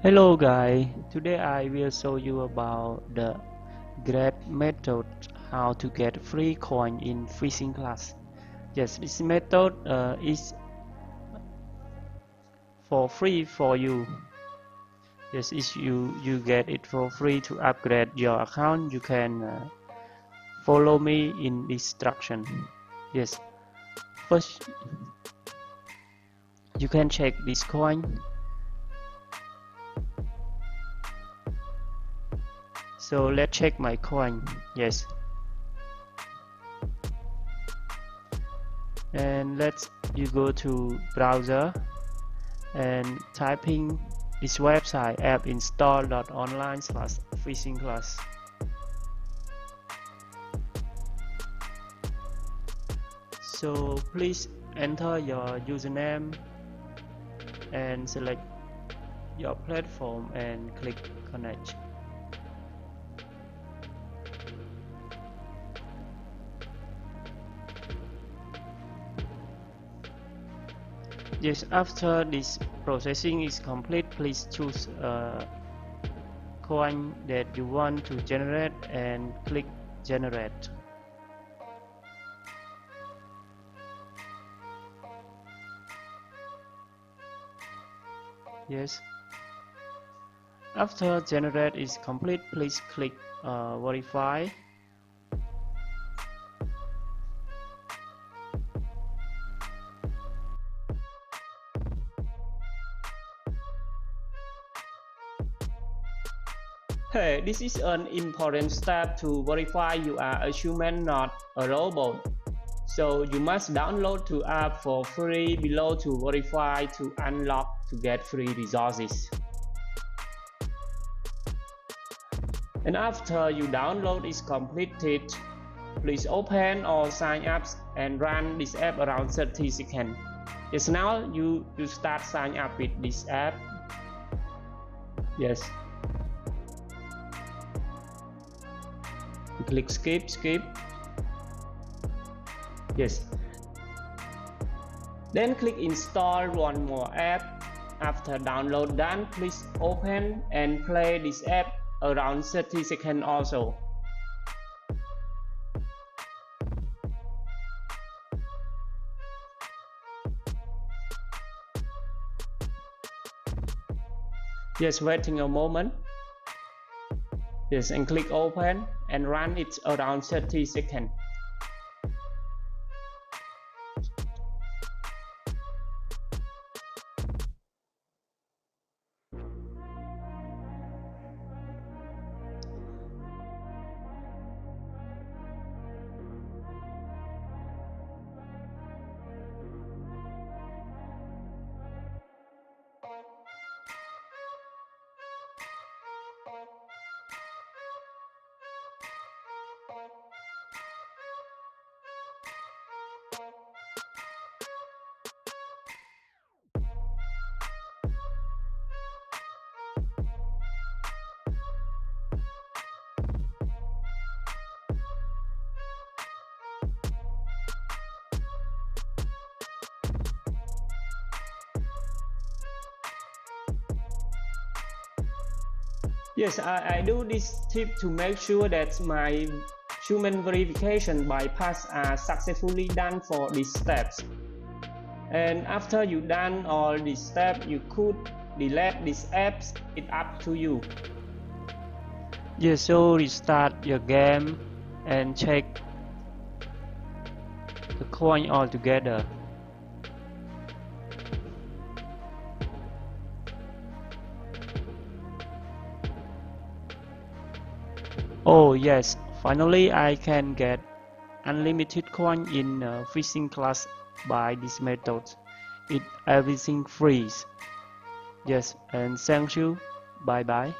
Hello guys, today I will show you about the great method how to get free coin in fishing class. Yes, this method is for free for you. Yes, if you get it for free to upgrade your account. You can follow me in instruction. Yes, first you can check this coin. So let's check my coin. Yes, and you go to browser and typing this website app install.online/fishing class. So please enter your username and select your platform and click connect. Yes, after this processing is complete, please choose a coin that you want to generate and click generate. Yes, after generate is complete, please click verify. Hey, this is an important step to verify you are a human, not a robot. So you must download the app for free below to verify to unlock to get free resources. And after you download is completed, please open or sign up and run this app around 30 seconds. Yes, now you start sign up with this app. Yes. You click skip. Yes. Then click install one more app. After download done, please open and play this app around 30 seconds also. Yes, waiting a moment. Yes, and click open and run it around 30 seconds. Yes, I do this tip to make sure that my human verification bypass are successfully done for these steps. And after you done all these steps, you could delete these apps. It's up to you. Yes, so restart your game and check the coin all together. Oh yes, finally I can get unlimited coin in fishing class by this method. It everything free. Yes, and thank you. Bye bye.